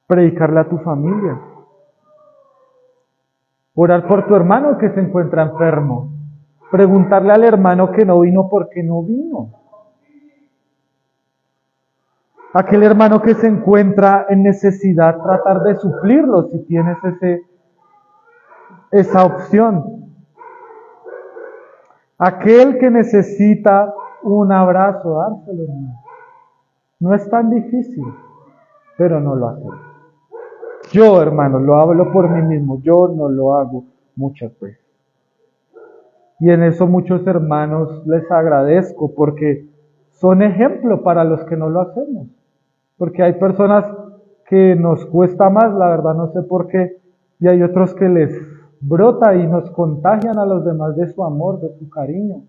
Predicarle a tu familia. Orar por tu hermano que se encuentra enfermo. Preguntarle al hermano que no vino por qué no vino. Aquel hermano que se encuentra en necesidad, tratar de suplirlo si tienes esa opción. Aquel que necesita un abrazo, dárselo, hermano. No es tan difícil, pero no lo hacemos. Yo, hermano, lo hablo por mí mismo, yo no lo hago muchas veces. Y en eso muchos hermanos les agradezco porque son ejemplo para los que no lo hacemos. Porque hay personas que nos cuesta más, la verdad no sé por qué, y hay otros que les brota y nos contagian a los demás de su amor, de su cariño.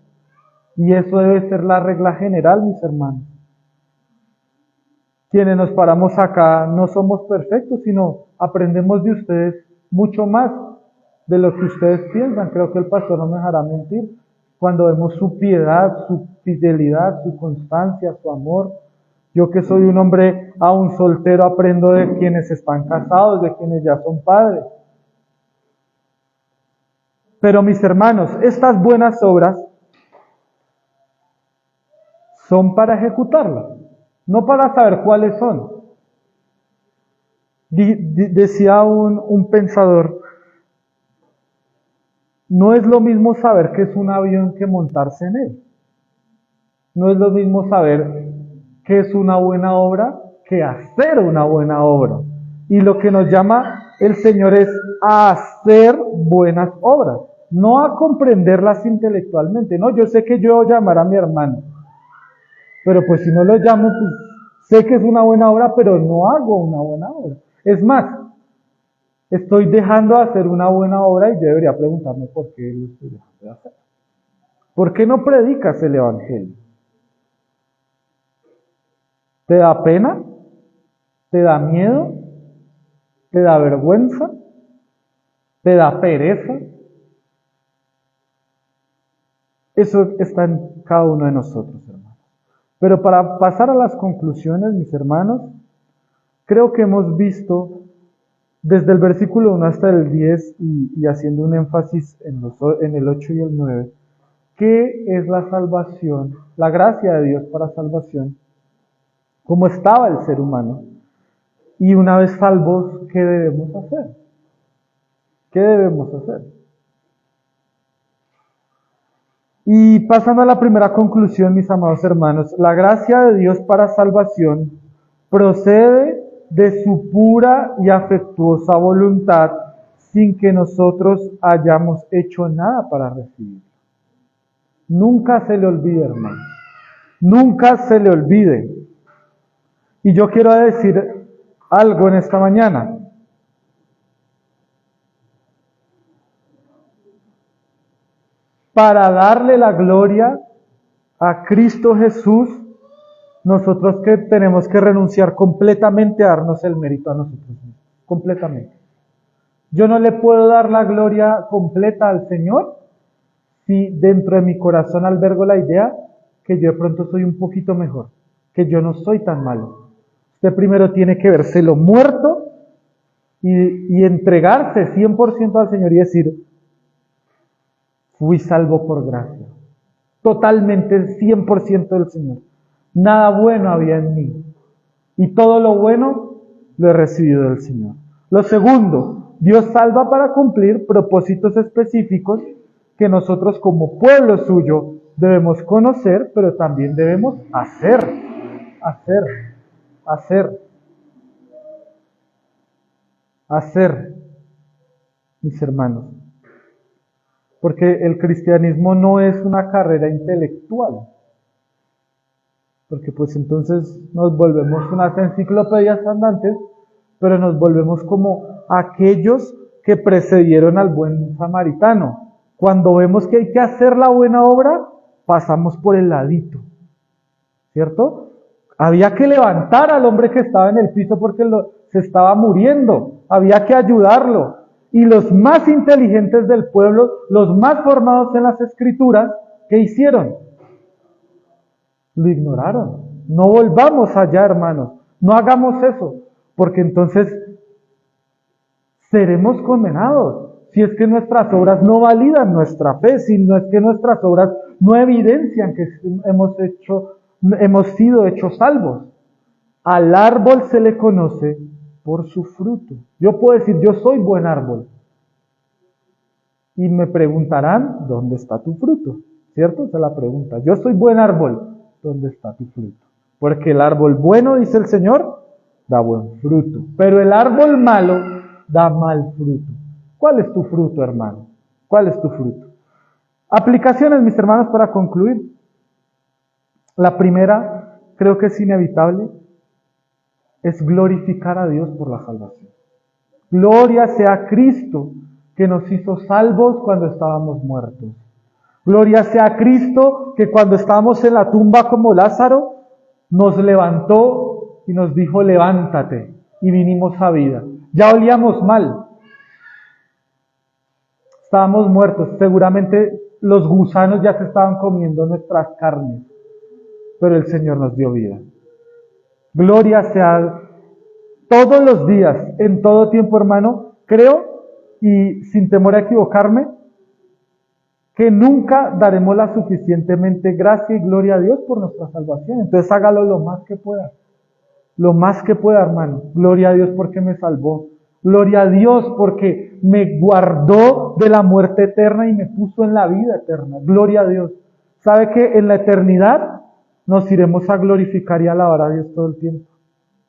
Y eso debe ser la regla general, mis hermanos. Quienes nos paramos acá no somos perfectos, sino aprendemos de ustedes mucho más de lo que ustedes piensan. Creo que el pastor no me dejará mentir. Cuando vemos su piedad, su fidelidad, su constancia, su amor. Yo que soy un hombre aún soltero aprendo de quienes están casados, de quienes ya son padres. Pero mis hermanos, estas buenas obras son para ejecutarlas, no para saber cuáles son. Decía un pensador, no es lo mismo saber que es un avión que montarse en él. No es lo mismo saber que es una buena obra que hacer una buena obra. Y lo que nos llama el Señor es a hacer buenas obras, no a comprenderlas intelectualmente. No, yo sé que yo voy a llamar a mi hermano, pero pues si no lo llamo, pues sé que es una buena obra, pero no hago una buena obra. Es más, estoy dejando de hacer una buena obra y yo debería preguntarme por qué lo estoy dejando de hacer. ¿Por qué no predicas el Evangelio? ¿Te da pena? ¿Te da miedo? ¿Te da vergüenza? ¿Te da pereza? Eso está en cada uno de nosotros, hermanos. Pero para pasar a las conclusiones, mis hermanos, creo que hemos visto desde el versículo 1 hasta el 10 y haciendo un énfasis en el 8 y el 9, qué es la salvación, la gracia de Dios para salvación, cómo estaba el ser humano. Y una vez salvos, ¿qué debemos hacer? ¿Qué debemos hacer? Y pasando a la primera conclusión, mis amados hermanos, la gracia de Dios para salvación procede de su pura y afectuosa voluntad, sin que nosotros hayamos hecho nada para recibirla. Nunca se le olvide, hermano. Nunca se le olvide. Y yo quiero decir algo en esta mañana. Para darle la gloria a Cristo Jesús, nosotros que tenemos que renunciar completamente a darnos el mérito a nosotros mismos. Completamente. Yo no le puedo dar la gloria completa al Señor si dentro de mi corazón albergo la idea que yo de pronto soy un poquito mejor, que yo no soy tan malo. Usted primero tiene que vérselo muerto y entregarse 100% al Señor y decir, fui salvo por gracia. Totalmente 100% del Señor. Nada bueno había en mí. Y todo lo bueno lo he recibido del Señor. Lo segundo, Dios salva para cumplir propósitos específicos que nosotros como pueblo suyo debemos conocer, pero también debemos hacer, mis hermanos. Porque el cristianismo no es una carrera intelectual. Porque pues entonces nos volvemos unas enciclopedias andantes, pero nos volvemos como aquellos que precedieron al buen samaritano. Cuando vemos que hay que hacer la buena obra, pasamos por el ladito. ¿Cierto? Había que levantar al hombre que estaba en el piso porque se estaba muriendo. Había que ayudarlo. Y los más inteligentes del pueblo, los más formados en las escrituras, ¿qué hicieron? Lo ignoraron. No volvamos allá, hermanos. No hagamos eso, porque entonces seremos condenados. Si es que nuestras obras no validan nuestra fe, si no es que nuestras obras no evidencian que hemos sido hechos salvos. Al árbol se le conoce por su fruto. Yo puedo decir, yo soy buen árbol. Y me preguntarán, ¿dónde está tu fruto? ¿Cierto? Esa es la pregunta. Yo soy buen árbol, ¿dónde está tu fruto? Porque el árbol bueno, dice el Señor, da buen fruto. Pero el árbol malo da mal fruto. ¿Cuál es tu fruto, hermano? ¿Cuál es tu fruto? Aplicaciones, mis hermanos, para concluir. La primera, creo que es inevitable, es glorificar a Dios por la salvación. Gloria sea a Cristo, que nos hizo salvos cuando estábamos muertos. Gloria sea a Cristo, que cuando estábamos en la tumba como Lázaro, nos levantó y nos dijo, levántate, y vinimos a vida. Ya olíamos mal. Estábamos muertos. Seguramente los gusanos ya se estaban comiendo nuestras carnes, pero el Señor nos dio vida. Gloria sea todos los días, en todo tiempo, hermano. Creo, y sin temor a equivocarme, que nunca daremos la suficientemente gracia y gloria a Dios por nuestra salvación. Entonces hágalo lo más que pueda. Lo más que pueda, hermano. Gloria a Dios porque me salvó. Gloria a Dios porque me guardó de la muerte eterna y me puso en la vida eterna. Gloria a Dios. ¿Sabe que en la eternidad nos iremos a glorificar y alabar a Dios todo el tiempo?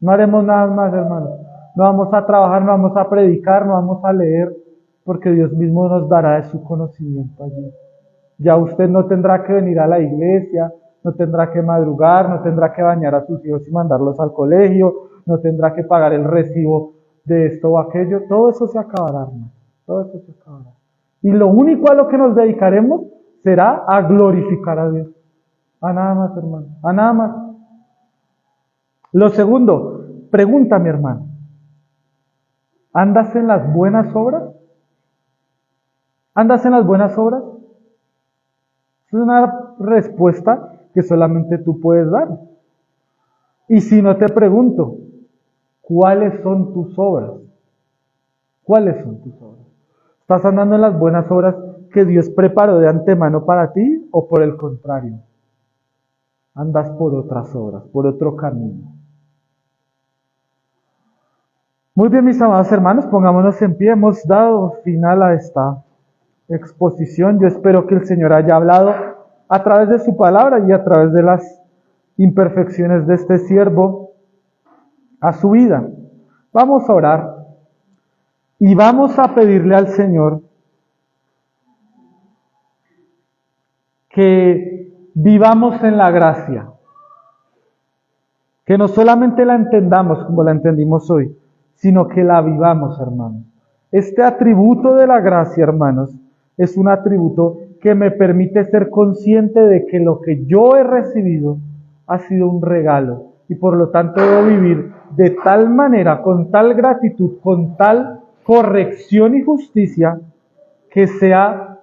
No haremos nada más, hermano. No vamos a trabajar, no vamos a predicar, no vamos a leer, porque Dios mismo nos dará de su conocimiento allí. Ya usted no tendrá que venir a la iglesia, no tendrá que madrugar, no tendrá que bañar a sus hijos y mandarlos al colegio, no tendrá que pagar el recibo de esto o aquello. Todo eso se acabará, hermano. Todo eso se acabará. Y lo único a lo que nos dedicaremos será a glorificar a Dios. A nada más, hermano. A nada más. Lo segundo, pregúntame, hermano. ¿Andas en las buenas obras? ¿Andas en las buenas obras? Es una respuesta que solamente tú puedes dar. Y si no, te pregunto, ¿cuáles son tus obras? ¿Cuáles son tus obras? ¿Estás andando en las buenas obras que Dios preparó de antemano para ti o por el contrario? Andas por otras obras, por otro camino. Muy bien, mis amados hermanos, pongámonos en pie. Hemos dado final a esta exposición. Yo espero que el Señor haya hablado a través de su palabra y a través de las imperfecciones de este siervo a su vida. Vamos a orar y vamos a pedirle al Señor que vivamos en la gracia, que no solamente la entendamos como la entendimos hoy, sino que la vivamos, hermanos. Este atributo de la gracia, hermanos, es un atributo que me permite ser consciente de que lo que yo he recibido ha sido un regalo y por lo tanto debo vivir de tal manera, con tal gratitud, con tal corrección y justicia, que sea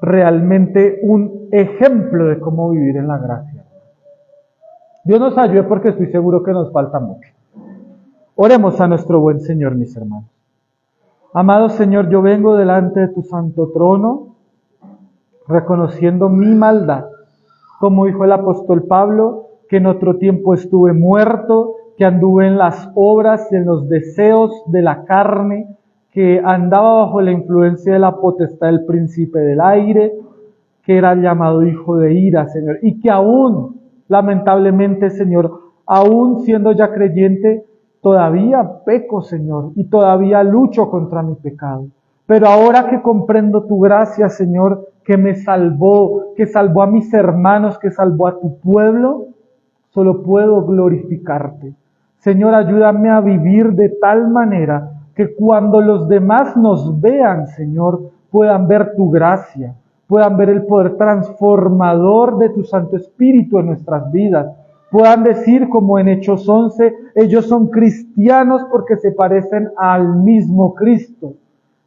realmente un ejemplo de cómo vivir en la gracia. Dios nos ayude porque estoy seguro que nos falta mucho. Oremos a nuestro buen Señor, mis hermanos. Amado Señor, yo vengo delante de tu santo trono, reconociendo mi maldad. Como dijo el apóstol Pablo, que en otro tiempo estuve muerto, que anduve en las obras, en los deseos de la carne, que andaba bajo la influencia de la potestad del príncipe del aire, que era llamado hijo de ira, Señor, y que aún, lamentablemente, Señor, aún siendo ya creyente, todavía peco, Señor, y todavía lucho contra mi pecado. Pero ahora que comprendo tu gracia, Señor, que me salvó, que salvó a mis hermanos, que salvó a tu pueblo, solo puedo glorificarte. Señor, ayúdame a vivir de tal manera que cuando los demás nos vean, Señor, puedan ver tu gracia, puedan ver el poder transformador de tu Santo Espíritu en nuestras vidas, puedan decir como en Hechos 11, ellos son cristianos porque se parecen al mismo Cristo,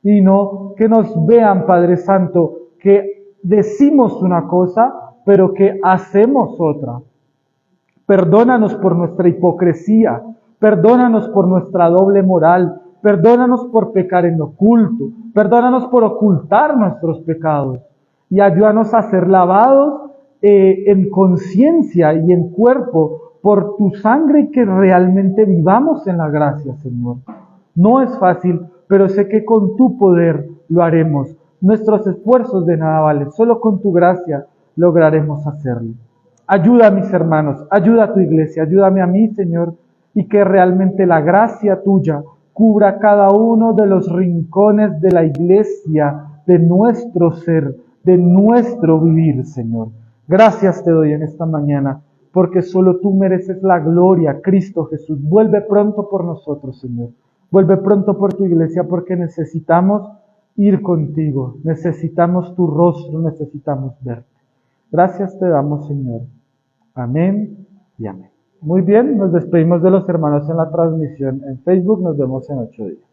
y no que nos vean, Padre Santo, que decimos una cosa, pero que hacemos otra. Perdónanos por nuestra hipocresía, perdónanos por nuestra doble moral, perdónanos por pecar en oculto, perdónanos por ocultar nuestros pecados y ayúdanos a ser lavados en conciencia y en cuerpo por tu sangre y que realmente vivamos en la gracia, Señor. No es fácil, pero sé que con tu poder lo haremos. Nuestros esfuerzos de nada valen, solo con tu gracia lograremos hacerlo. Ayuda a mis hermanos, ayuda a tu iglesia, ayúdame a mí, Señor, y que realmente la gracia tuya cubra cada uno de los rincones de la iglesia, de nuestro ser, de nuestro vivir, Señor. Gracias te doy en esta mañana, porque solo tú mereces la gloria, Cristo Jesús. Vuelve pronto por nosotros, Señor. Vuelve pronto por tu iglesia, porque necesitamos ir contigo, necesitamos tu rostro, necesitamos verte. Gracias te damos, Señor. Amén y amén. Muy bien, nos despedimos de los hermanos en la transmisión en Facebook. Nos vemos en 8 días.